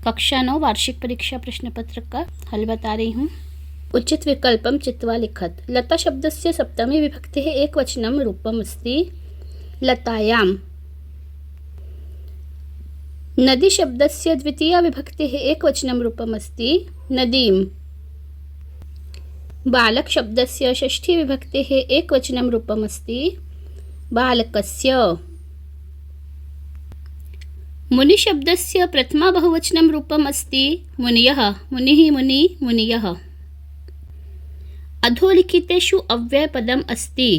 कक्षा 9 वार्षिक परीक्षा प्रश्न पत्र का हल बता रही हूँ। उचित विकल्पम चित्वा लिखत। लता शब्दस्य सप्तमी विभक्तेः एकवचनं रूपम् अस्ति लतायां। नदी शब्दस्य द्वितीया विभक्तेः एकवचनं रूपम् अस्ति नदीं। बालक शब्दस्य षष्ठी विभक्तेः एकवचनं रूपम् अस्ति बालकस्य। मुनि शब्दस्य प्रथमा बहुवचनं रूपम् अस्ति मुनयः, मुनिः, मुनि, मुनयः। अधोलिखितेषु अव्ययपदम् अस्ति,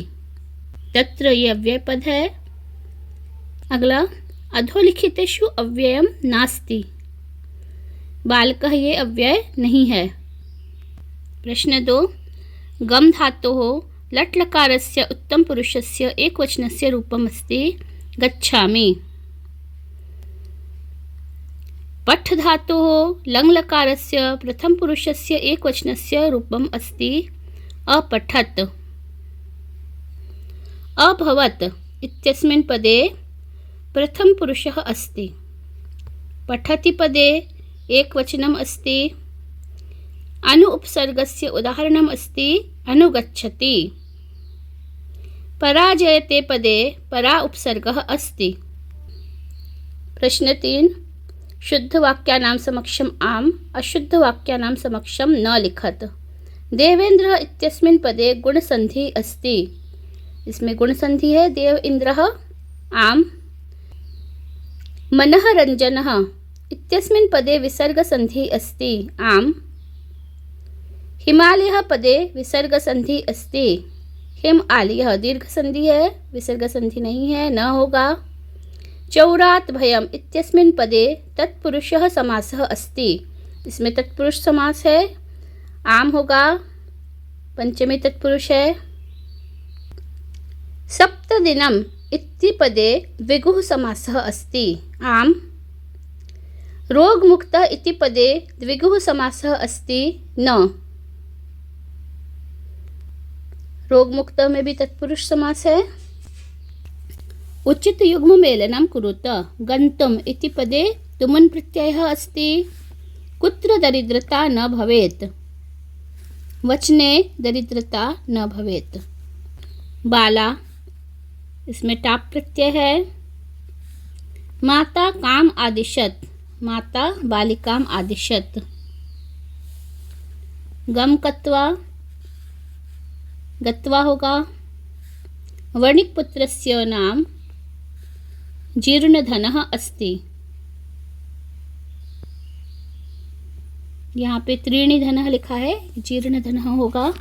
तत्र ये अव्ययपद है। अगला, अधोलिखितेषु अव्ययम् नास्ति, बालकः ये अव्यय नहीं है। प्रश्न 2, गम धातोः लट् लकारस्य उत्तमपुरुषस्य एकवचनस्य रूपम् अस्ति गच्छामि। पठ धातोः लङ् लकारस्य प्रथमपुरुषस्य एकवचनस्य रूपम् अस्ति अपठत्। अभवत् इत्यस्मिन् पदे प्रथमपुरुषः अस्ति। पठति पदे एकवचनम् अस्ति। अनु उपसर्गस्य उदाहरणम् अस्ति अनुगच्छति। पराजयते पदे परा उपसर्गः अस्ति। प्रश्न 3, शुद्ध वाक्यानां समक्षम आम, अशुद्ध वाक्यानां समक्षम न लिखत। देवेंद्र इत्यस्मिन् पदे गुणसंधि अस्ति। इसमें गुणसंधि है देव इंद्रः आम। मनः रंजनः इत्यस्मिन् पदे विसर्गसंधि अस्ति आम। हिमालयः पदे विसर्गसंधि अस्ति हिम आलयः। दीर्घसंधि है, विसर्गसंधि नहीं है, न होगा। चौरात् भयम् इत्यस्मिन् पदे तत्पुरुषः समासः अस्ति। इसमें तत्पुरुष समास है, आम होगा, पंचमी तत्पुरुष है। सप्तदिनम् इति पदे द्विगुः समासः अस्ति आम। रोगमुक्त इति पदे द्विगुः समासः अस्ति न। रोगमुक्त में भी तत्पुरुष समास है। उचित युग्म मेलनं कुरुत। गन्तुम् इति पदे तुमुन् प्रत्ययः अस्ति। कुत्र दरिद्रता न भवेत्, वचने दरिद्रता न भवेत्। बाला, इसमें टाप प्रत्यय है। माता काम आदिशत, माता बालिकाम आदिशत। गम कत्वा, गत्वा होगा। वर्णिक पुत्रस्य नाम जीर्णधनः अस्ति। यहाँ पे त्रीणि धनः लिखा है, जीर्णधनः होगा।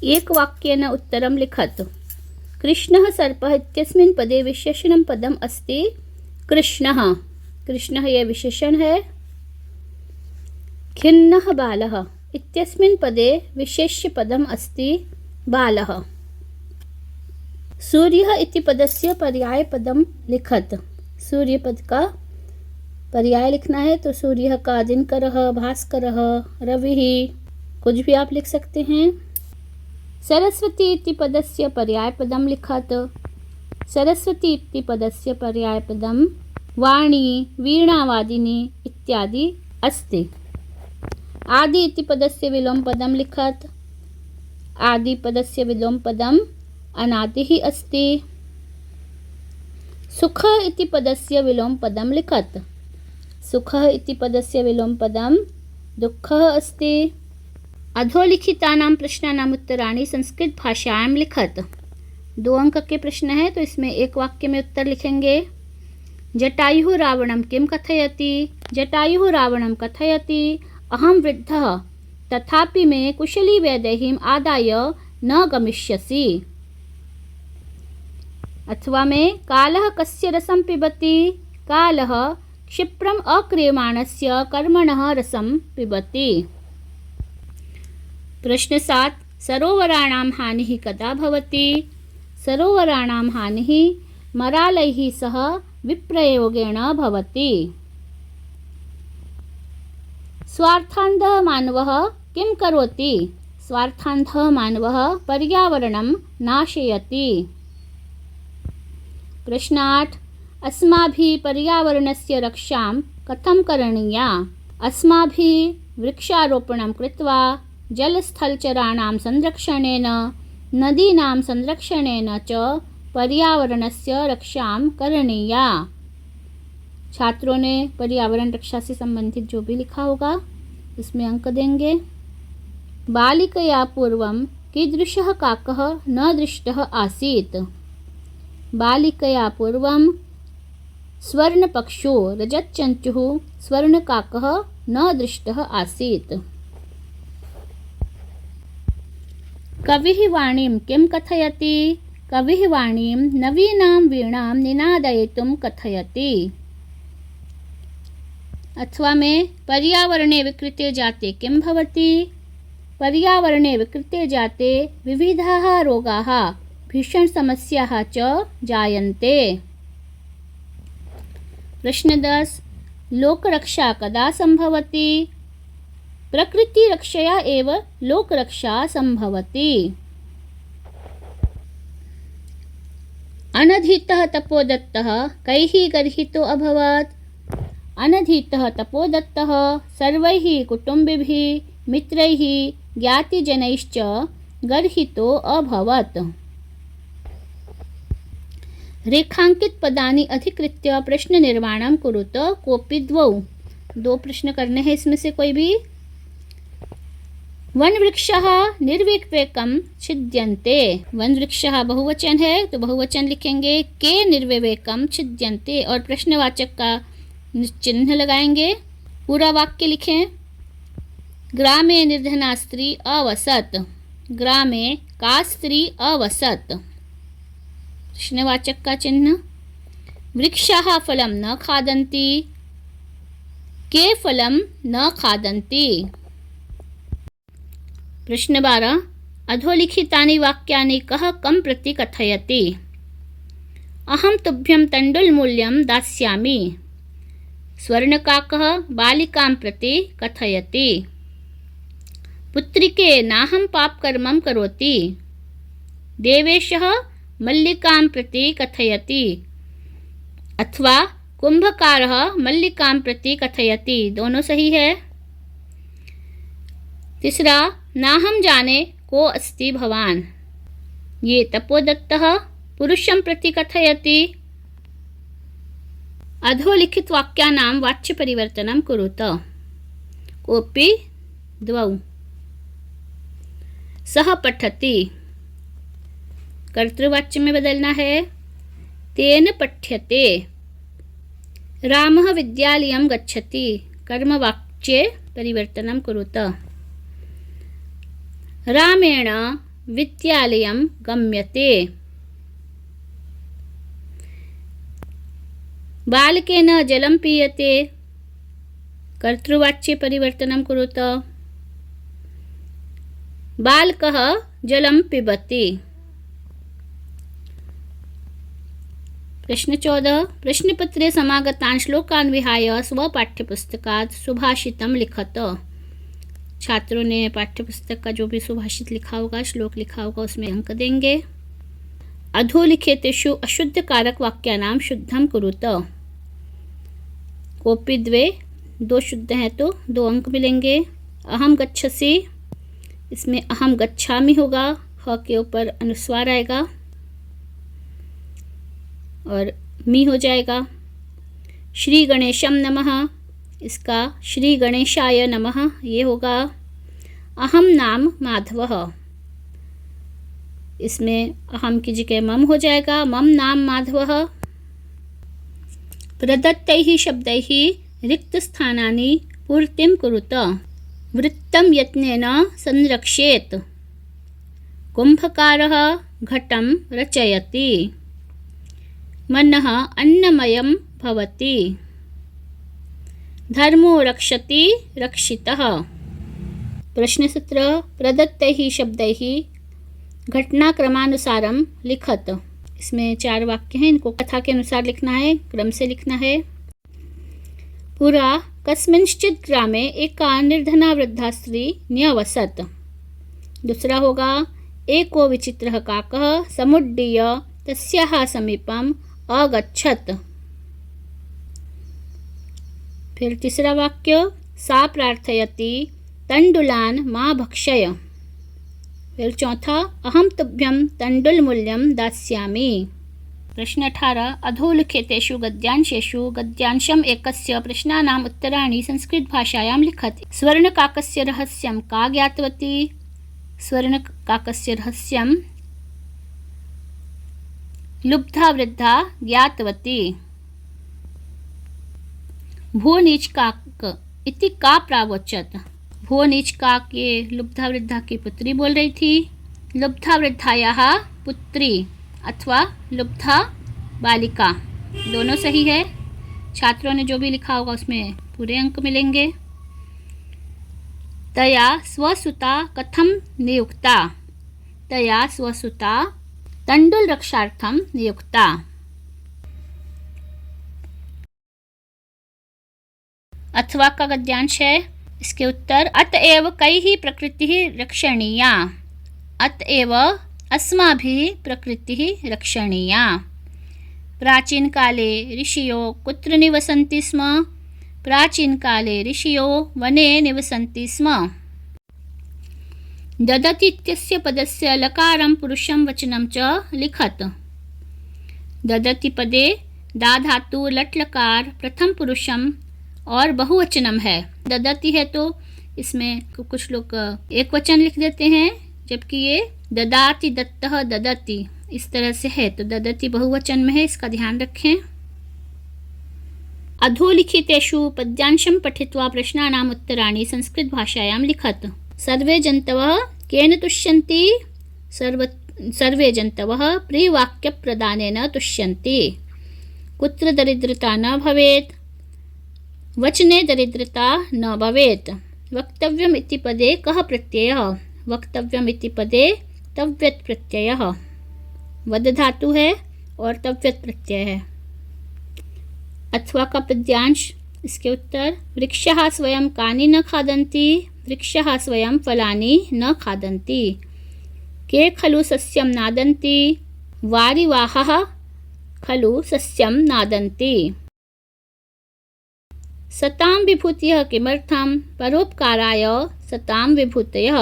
एक वाक्येन उत्तरं लिखत। कृष्णः सर्पः इत्यस्मिन् पदे विशेषणं पदम् अस्ति कृष्णः। कृष्णः ये विशेषण है। खिन्नः बालः इत्यस्मिन् पदे विशेष्य पदम् अस्ति बालः। सूर्यः इति पदस्य पर्याय पदम लिखत। सूर्य पद का पर्याय लिखना है तो सूर्यः का दिनकरः, भास्करः, रविः, कुछ भी आप लिख सकते हैं। सरस्वती इति पदस्य पर्याय पदम लिखत। सरस्वती इति पदस्य पर्याय पदम वाणी, वीणावादिनी इत्यादि अस्ति। आदि इति पदस्य विलोम पदम लिखत। आदि पदस्य विलोम पदम अनादिः अस्ति। सुखः इति पदस्य विलोम पदं लिखत। सुखः इति पदस्य विलोम पदं दुःखः अस्ति। अधोलिखितानां प्रश्नानाम् उत्तराणि संस्कृत भाषायां लिखत। 2 अंक के प्रश्न है तो इसमें एक वाक्य में उत्तर लिखेंगे। जटायुः रावणं किं कथयति। जटायुः रावणं कथयति अहं वृद्धः तथापि मे कुशली वैदेहीम् आदाय न गमिष्यसि। अथवा में कालः कस्य रसं पिबति। कालः क्षिप्रम् अक्रियमाणस्य कर्मणः रसं पिबति। प्रश्न 7, सरोवराणां हानिः कदा भवति। सरोवराणां हानिः मरालैः सह विप्रयोगेण भवति। स्वार्थान्धः मानवः किं करोति। स्वार्थान्धः मानवः पर्यावरणं नाशयति। प्रश्न 8, अस्माभिः पर्यावरणस्य रक्षां कथं करणीया? अस्माभिः वृक्षारोपणं कृत्वा जलस्थलचराणां संरक्षणेन नदीनां संरक्षणेन च पर्यावरणस्य रक्षां करणीया। छात्रों ने पर्यावरण रक्षा से संबंधित जो भी लिखा होगा उसमें अंक देंगे। बालिकया पूर्वं कीदृशः काकः न दृष्टः आसीत्? बालिकया पूर्वं स्वर्णपक्षो रजतचञ्चुः स्वर्णकाकः न दृष्टः आसीत्। कविः वाणीं किं कथयति? कविः वाणीं नवीनां वीणां निनादयितुं कथयति। अथवा में पर्यावरणे विकृते जाते किं भवति? पर्यावरणे विकृते जाते विविधाः रोगाः भीषणसमस्याः च जायन्ते। प्रश्न 10 लोकरक्षा कदा संभवति? प्रकृतिरक्षया एव लोकरक्षा संभवति। अनधीतः तपोदत्तः कैः गर्हितो अभवत्? अनधीतः तपोदत्तः सर्वैः कुटुम्बिभिः मित्रैः ज्ञातिजनैश्च गर्हितो अभवत्। रेखांकित पदानि अधिकृत्य प्रश्न निर्माणं कुरुत। कोऽपि द्वौ। 2 प्रश्न करने हैं इसमें से कोई भी। वनवृक्षः निर्विवेकं छिद्यन्ते। वनवृक्षः बहुवचन है तो बहुवचन लिखेंगे। के निर्विवेकं छिद्यन्ते और प्रश्नवाचक का चिन्ह लगाएंगे। पूरा वाक्य लिखें। ग्रामे निर्धना स्त्री अवसत्। ग्रामे का स्त्री अवसत्। प्रश्नवाचक का चिन्ह। वृक्षाः फलं न खादन्ति। के फलं न खादन्ति। प्रश्न 12 अधोलिखितानि वाक्यानि कः कं प्रति कथयति? अहं तुभ्यं तण्डुलमूल्यं दास्यामि। स्वर्णकाकः बालिकां प्रति कथयति। पुत्रिके नाहं पापकर्मं करोति। देवेशः मल्लिकां प्रति कथयति। अथवा कुंभकारः मल्लिकां प्रति कथयति। दोनों सही है। तीसरा नाहं जाने को अस्ति भवान्। ये तपोदत्तः पुरुषं प्रति कथयति। अधोलिखित वाक्यानां वाच्य परिवर्तनं कुरुत। कोऽपि द्वौ। सः पठति कर्तृवाच्य में बदलना है। तेन पठ्यते। रामः विद्यालयं गच्छति। कर्मवाच्ये परिवर्तनं कुरुत। रामेण विद्यालयं गम्यते। बालकेन जलं पीयते। कर्तृवाच्ये परिवर्तनं कुरुत। बालकः जलं पिबति। प्रश्न 14 प्रश्नपत्रे समागतान् श्लोकान् विहाय स्वपाठ्यपुस्तकात् सुभाषितं लिखत। छात्रों ने पाठ्यपुस्तक का जो भी सुभाषित लिखा होगा श्लोक लिखा होगा उसमें अंक देंगे। अधोलिखितेषु अशुद्ध कारक वाक्यानां शुद्धं कुरुत। कोऽपि द्वे। 2 शुद्ध हैं तो 2 अंक मिलेंगे। अहम गच्छसि इसमें अहम गच्छामि होगा। ह के ऊपर अनुस्वार आएगा और मी हो जाएगा। श्री गणेशम नमः इसका श्री गणेशाय नमः ये होगा। अहम नाम माधवः इसमें अहम की जगह मम हो जाएगा। मम नाम माधवः। प्रदत्तैः शब्दैः रिक्तस्थानानि पूर्तिं कुरुत। वृत्तं यत्नेन संरक्षेत्। कुम्भकारः घटं रचयति। मनः अन्नमयं भवति। धर्मो रक्षति रक्षितः। प्रश्न 17 प्रदत्तैः शब्दैः घटनाक्रमानुसारं लिखत। इसमें 4 वाक्य हैं। इनको कथा के अनुसार लिखना है। क्रम से लिखना है। पुरा कस्मिंश्चित् ग्रामे एका निर्धना वृद्धा स्त्री न्यवसत्। दूसरा होगा एको विचित्रः काकः समुड्डीय तस्याः समीपम् अगच्छत्। फिर तीसरा वाक्य, सा प्रार्थयति तंडुलान मा भक्षय। फिर चौथा, अहम तुभ्यं तंडुलमूल्यं दास्यामि। प्रश्न 18, अधोलिखितेषु गद्यांशेषु गद्यांशम् एकस्य प्रश्नानाम् उत्तराणि संस्कृतभाषायां लिखति। स्वर्णकाकस्य रहस्यं का ज्ञातवती? स्वर्णकाकस्य रहस्यं लुब्धा वृद्धा ज्ञातवती। भो नीच काक इति का प्रावोचत? भो नीच काक ये लुब्धा वृद्धा की पुत्री बोल रही थी। लुब्धा वृद्धायाः पुत्री अथवा लुब्धा बालिका, दोनों सही है। छात्रों ने जो भी लिखा होगा उसमें पूरे अंक मिलेंगे। तया स्वसुता कथम नियुक्ता? तया स्वसुता तंडुल रक्षार्थम नियुक्ता। अथवा का गद्यांश है, इसके उत्तर, अतएव कैः प्रकृतिः रक्षणीया। अतएव अस्माभिः प्रकृतिः रक्षणीया। प्राचीन काले ऋषियो कुत्र निवसन्ति स्म? प्राचीन काले ऋषियो वने निवसन्ति स्म। ददति इत्यस्य पदस्य लकारं पुरुषं वचनं च लिखत। ददति पदे दा धातु लट लकार प्रथम पुरुषम और बहुवचनम है। ददति है तो इसमें कुछ लोग एक वचन लिख देते हैं, जबकि ये ददाति दत्तः ददति इस तरह से है, तो ददति बहुवचन में है, इसका ध्यान रखें। अधोलिखितेषु पद्यांशं पठित्वा प्रश्नानाम् उत्तराणि संस्कृतभाषायां लिखत। सर्वे जन्तवः केन तुष्यन्ति? सर्वे जन्तवः प्रियवाक्यप्रदानेन तुष्यन्ति। कुत्र दरिद्रता न भवेत्? वचने दरिद्रता न भवेत्। वक्तव्यम् इति पदे कः प्रत्ययः? वक्तव्यम् इति पदे तव्यत् प्रत्ययः। वद धातु है और तव्यत् प्रत्यय है। अथवा का पद्यांश, इसके उत्तर, वृक्षः स्वयं कानि न खादन्ति? वृक्षः स्वयं फलानि न खादन्ति। के खलु सस्यं नादन्ति? वारिवाहः खलु सस्यं नादन्ति। सतां विभूतयः किमर्थं? परोपकाराय सतां विभूतयः।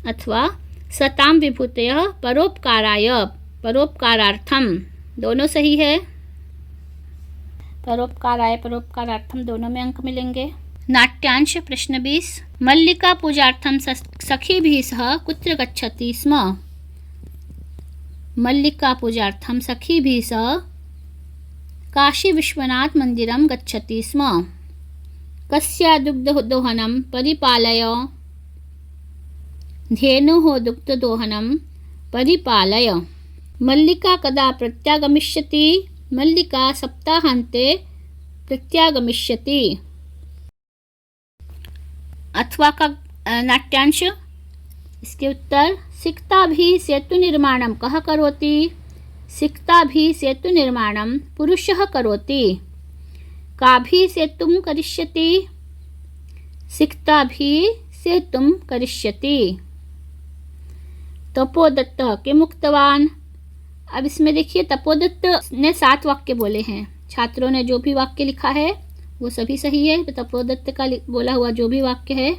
अथवा सतां विभूतयः परोपकाराय, परोपकारार्थम, दोनों सही है। परोपकाराय परोपकारार्थम दोनों में अंक मिलेंगे। नाट्यांश प्रश्न 20, मल्लिका पूजार्थम सखीभिः सह कुत्र गच्छति स्म? मल्लिका पूजार्थम सखीभिः सह काशी विश्वनाथ मंदिरं गच्छति स्म। कस्य दुग्धदोहनं परिपालय? धेनुः दुग्धदोहनं परिपालय। मल्लिका कदा प्रत्यागमिष्यति? मल्लिका सप्ताहान्ते प्रत्यागमिष्यति। अथवा का नाट्यांश, इसके उत्तर, सिक्ताभिः सेतु निर्माणं कः करोति? सिक्ताभिः सेतु निर्माणं पुरुषः करोति। काभिः सेतुं करिष्यति? सिक्ताभिः सेतुं करिष्यति। तपोदत्तः किम् उक्तवान्? अब इसमें देखिए, तपोदत्त ने 7 वाक्य बोले हैं। छात्रों ने जो भी वाक्य लिखा है वो सभी सही है। तो तपोदत्त का बोला हुआ जो भी वाक्य है।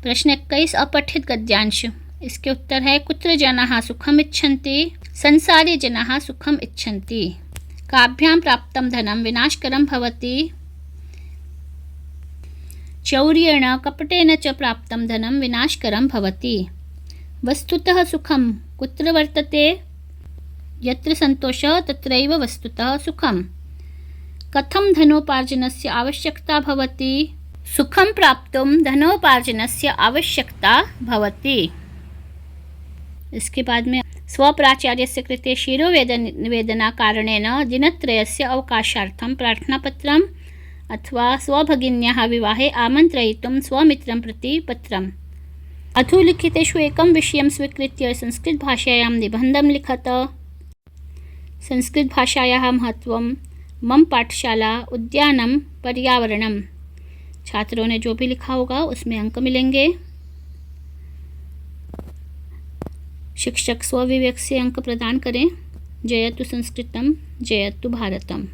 प्रश्न 21, अपठित गद्यांश, इसके उत्तर है, कुत्र जनाः सुखम् इच्छन्ति? संसारे जनाः सुखम् इच्छन्ति। काभ्यां प्राप्तं धनं विनाशकरं भवति? चौर्येण कपटेन च प्राप्तं धनं विनाशकरं भवति। वस्तुतः सुखं कुत्र वर्तते? यत्र संतोषः तत्रैव वस्तुतः सुखम्। कथं धनोपार्जनस्य आवश्यकता भवति? सुखं प्राप्तुं धनोपार्जनस्य आवश्यकता भवति। इसके बाद में, स्वप्राचार्यस्य कृते शिरोवेदना कारणेन दिनत्रयस्य अवकाशार्थं प्रार्थनापत्रम् अथवा स्वभगिन्याः विवाहे आमन्त्रयितुं स्वमित्रं प्रति पत्रम्। अधोलिखितेषु एकं विषयं स्वीकृत्य संस्कृतभाषायां निबन्धं लिखत। संस्कृतभाषायाः महत्त्वं, मम पाठशाला, उद्यानं, पर्यावरणम्। छात्रों ने जो भी लिखा होगा उसमें अंक मिलेंगे। शिक्षक स्वविवेक से अंक प्रदान करें। जयतु संस्कृतम, जयतु भारतम।